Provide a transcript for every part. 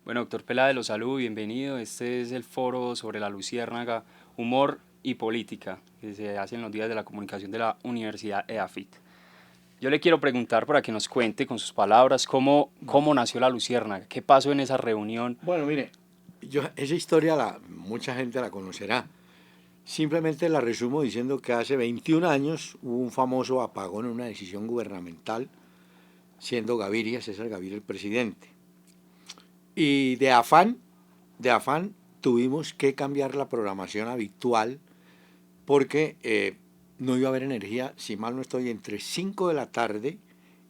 Bueno, doctor Peláez, lo saludo, bienvenido. Este es el foro sobre la luciérnaga, humor y política, que se hace en los días de la comunicación de la Universidad EAFIT. Yo le quiero preguntar para que nos cuente con sus palabras cómo nació la luciérnaga, qué pasó en esa reunión. Bueno, mire, esa historia mucha gente la conocerá. Simplemente la resumo diciendo que hace 21 años hubo un famoso apagón en una decisión gubernamental, siendo Gaviria, César Gaviria, el presidente. Y de afán, tuvimos que cambiar la programación habitual porque no iba a haber energía, si mal no estoy, entre 5 de la tarde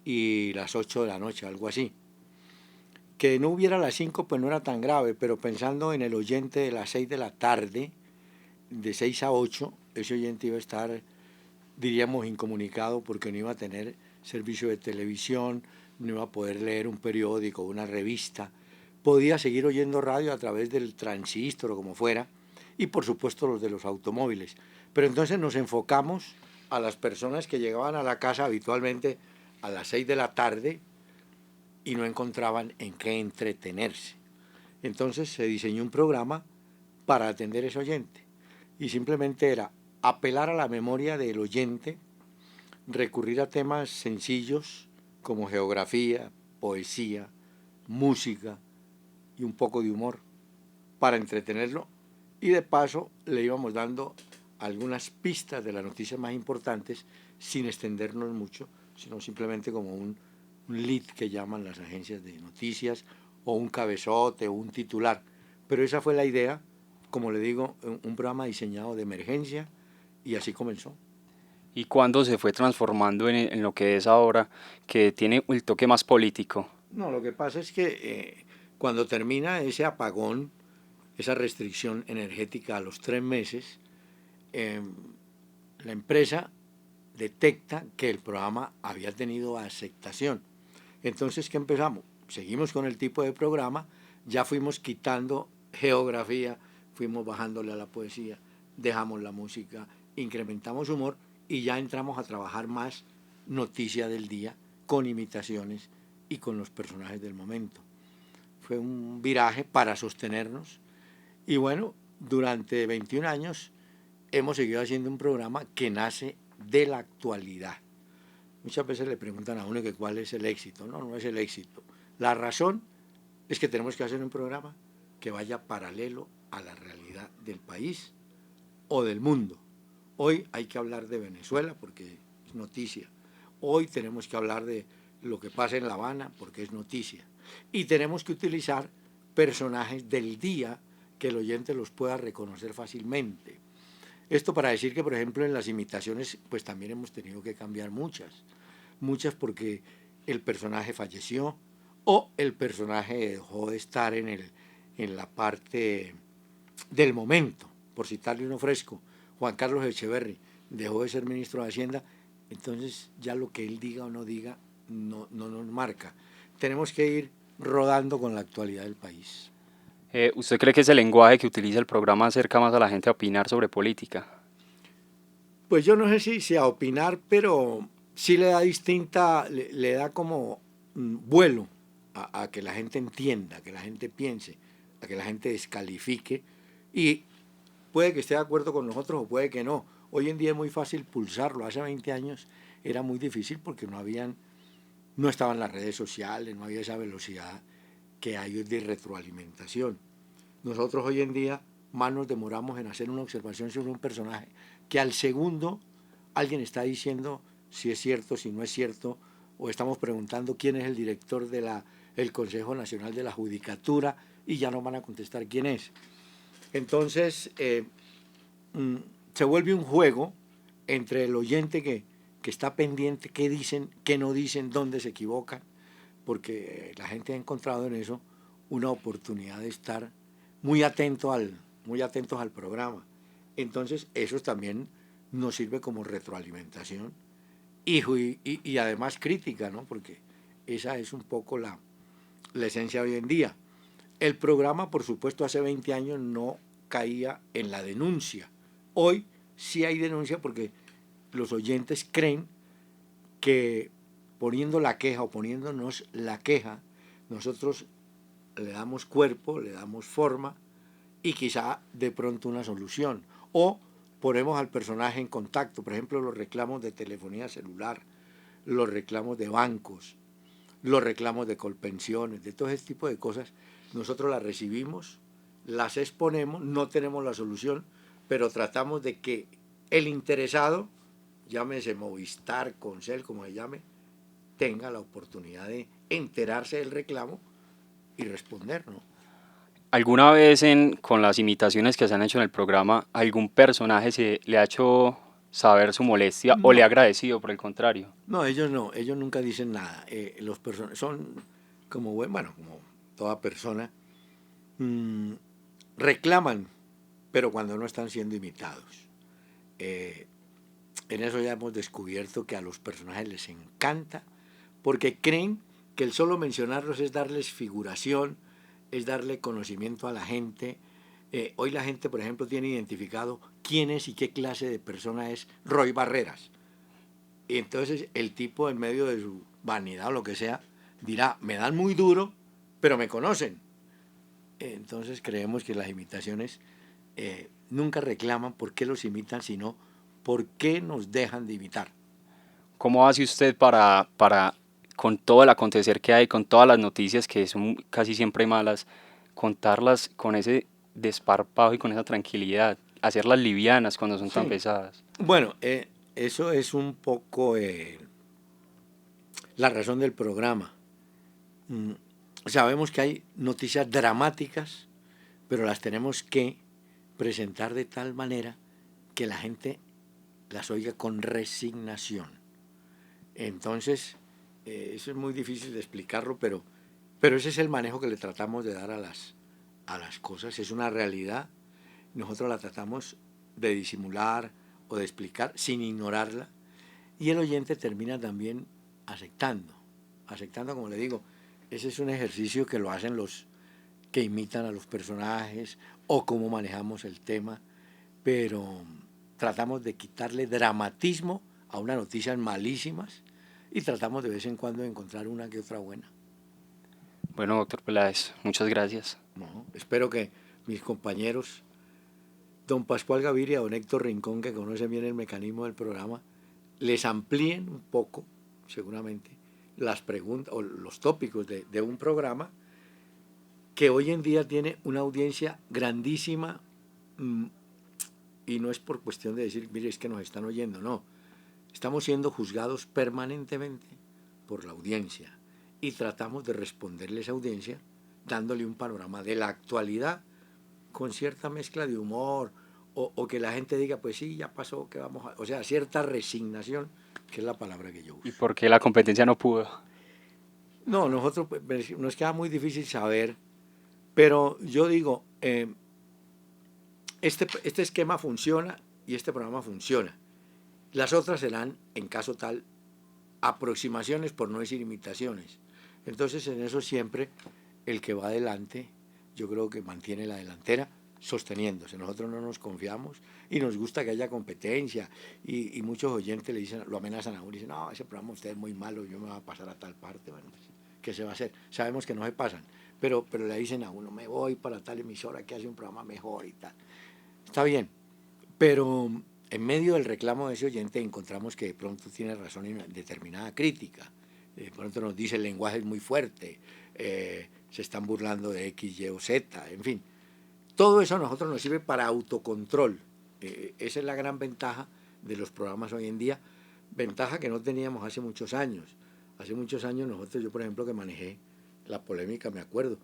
y las 8 de la noche, algo así. Que no hubiera a las 5 pues no era tan grave, pero pensando en el oyente de las 6 de la tarde, de 6 a 8, ese oyente iba a estar, diríamos, incomunicado porque no iba a tener servicio de televisión, no iba a poder leer un periódico, una revista, podía seguir oyendo radio a través del transistor o como fuera, y por supuesto los de los automóviles. Pero entonces nos enfocamos a las personas que llegaban a la casa habitualmente a las 6 de la tarde y no encontraban en qué entretenerse. Entonces se diseñó un programa para atender a ese oyente. Y simplemente era apelar a la memoria del oyente, recurrir a temas sencillos como geografía, poesía, música y un poco de humor para entretenerlo. Y de paso le íbamos dando algunas pistas de las noticias más importantes sin extendernos mucho, sino simplemente como un lead que llaman las agencias de noticias, o un cabezote o un titular. Pero esa fue la idea, como le digo, un programa diseñado de emergencia, y así comenzó. Y cuándo se fue transformando en lo que es ahora, que tiene el toque más político. No, lo que pasa es que cuando termina ese apagón, esa restricción energética a los 3 meses, eh, la empresa detecta que el programa había tenido aceptación. Entonces, ¿qué empezamos? Seguimos con el tipo de programa, ya fuimos quitando geografía, fuimos bajándole a la poesía, dejamos la música, incrementamos humor y ya entramos a trabajar más noticia del día con imitaciones y con los personajes del momento. Fue un viraje para sostenernos y bueno, durante 21 años hemos seguido haciendo un programa que nace de la actualidad. Muchas veces le preguntan a uno que cuál es el éxito. No, no es el éxito. La razón es que tenemos que hacer un programa que vaya paralelo a la realidad del país o del mundo. Hoy hay que hablar de Venezuela porque es noticia. Hoy tenemos que hablar de lo que pasa en La Habana porque es noticia. Y tenemos que utilizar personajes del día que el oyente los pueda reconocer fácilmente. Esto para decir que, por ejemplo, en las imitaciones, pues también hemos tenido que cambiar muchas porque el personaje falleció o el personaje dejó de estar en la parte del momento. Por citarle uno fresco, Juan Carlos Echeverry dejó de ser ministro de Hacienda, entonces ya lo que él diga o no diga no nos marca. Tenemos que ir rodando con la actualidad del país. ¿Usted cree que ese lenguaje que utiliza el programa acerca más a la gente a opinar sobre política? Pues yo no sé si a opinar, pero sí le da le da como vuelo a que la gente entienda, a que la gente piense, a que la gente descalifique y puede que esté de acuerdo con nosotros o puede que no. Hoy en día es muy fácil pulsarlo. Hace 20 años era muy difícil porque no estaban las redes sociales, no había esa velocidad que hay de retroalimentación. Nosotros hoy en día más nos demoramos en hacer una observación sobre un personaje que al segundo alguien está diciendo si es cierto, si no es cierto, o estamos preguntando quién es el director del Consejo Nacional de la Judicatura y ya nos van a contestar quién es. Entonces, mm, se vuelve un juego entre el oyente que está pendiente, qué dicen, qué no dicen, dónde se equivocan, porque la gente ha encontrado en eso una oportunidad de estar muy atentos al programa. Entonces, eso también nos sirve como retroalimentación y además crítica, ¿no? Porque esa es un poco la esencia hoy en día. El programa, por supuesto, hace 20 años no caía en la denuncia. Hoy sí hay denuncia porque los oyentes creen que poniendo la queja o poniéndonos la queja, nosotros le damos cuerpo, le damos forma y quizá de pronto una solución. O ponemos al personaje en contacto, por ejemplo, los reclamos de telefonía celular, los reclamos de bancos, los reclamos de colpensiones, de todo ese tipo de cosas. Nosotros las recibimos, las exponemos, no tenemos la solución, pero tratamos de que el interesado, llámese Movistar, Concel, como se llame, tenga la oportunidad de enterarse del reclamo y responder, ¿no? ¿Alguna vez con las imitaciones que se han hecho en el programa, algún personaje se le ha hecho saber su molestia o le ha No, agradecido por el contrario? no, ellos nunca dicen nada. Los son como, bueno, como toda persona, mmm, reclaman, pero cuando no están siendo imitados. Eh, en eso ya hemos descubierto que a los personajes les encanta, porque creen que el solo mencionarlos es darles figuración, es darle conocimiento a la gente. Hoy la gente, por ejemplo, tiene identificado quién es y qué clase de persona es Roy Barreras. Y entonces el tipo, en medio de su vanidad o lo que sea, dirá, me dan muy duro, pero me conocen. Entonces creemos que las imitaciones nunca reclaman por qué los imitan, sino por qué nos dejan de imitar. ¿Cómo hace usted para, con todo el acontecer que hay, con todas las noticias que son casi siempre malas, contarlas con ese desparpajo y con esa tranquilidad, hacerlas livianas cuando son tan Sí. pesadas? Bueno, eso es un poco la razón del programa. Mm, Sabemos que hay noticias dramáticas, pero las tenemos que presentar de tal manera que la gente las oiga con resignación. Entonces, eso es muy difícil de explicarlo, pero ese es el manejo que le tratamos de dar a las cosas. Es una realidad. Nosotros la tratamos de disimular o de explicar sin ignorarla. Y el oyente termina también aceptando. Aceptando, como le digo, ese es un ejercicio que lo hacen los que imitan a los personajes o cómo manejamos el tema, pero tratamos de quitarle dramatismo a unas noticias malísimas y tratamos de vez en cuando de encontrar una que otra buena. Bueno, doctor Peláez, muchas gracias. ¿No? Espero que mis compañeros, don Pascual Gaviria, don Héctor Rincón, que conocen bien el mecanismo del programa, les amplíen un poco, seguramente, las preguntas o los tópicos de un programa que hoy en día tiene una audiencia grandísima, y no es por cuestión de decir, mire, es que nos están oyendo, no. Estamos siendo juzgados permanentemente por la audiencia y tratamos de responderle a esa audiencia dándole un panorama de la actualidad con cierta mezcla de humor o que la gente diga, pues sí, ya pasó, que vamos a... O sea, cierta resignación, que es la palabra que yo ¿Y uso. por qué la competencia no pudo? No, nosotros pues, nos queda muy difícil saber, pero yo digo, este esquema funciona y este programa funciona. Las otras serán, en caso tal, aproximaciones, por no decir imitaciones. Entonces, en eso siempre el que va adelante, yo creo que mantiene la delantera sosteniéndose. Nosotros no nos confiamos y nos gusta que haya competencia y muchos oyentes le dicen, lo amenazan a uno y dicen, no, ese programa usted es muy malo, yo me voy a pasar a tal parte. Bueno, pues, ¿qué se va a hacer? Sabemos que no se pasan, pero le dicen a uno, me voy para tal emisora que hace un programa mejor y tal. Está bien, pero en medio del reclamo de ese oyente encontramos que de pronto tiene razón en una determinada crítica. De pronto nos dice el lenguaje es muy fuerte, se están burlando de X, Y o Z, en fin. Todo eso a nosotros nos sirve para autocontrol. Esa es la gran ventaja de los programas hoy en día, ventaja que no teníamos hace muchos años. Hace muchos años nosotros, yo por ejemplo que manejé la polémica, me acuerdo,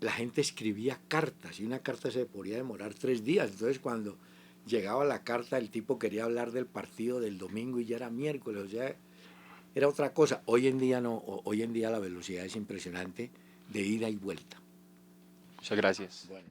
la gente escribía cartas y una carta se podía demorar 3 días. Entonces cuando llegaba la carta el tipo quería hablar del partido del domingo y ya era miércoles, o sea, era otra cosa. Hoy en día no, hoy en día la velocidad es impresionante de ida y vuelta. Muchas gracias. Bueno.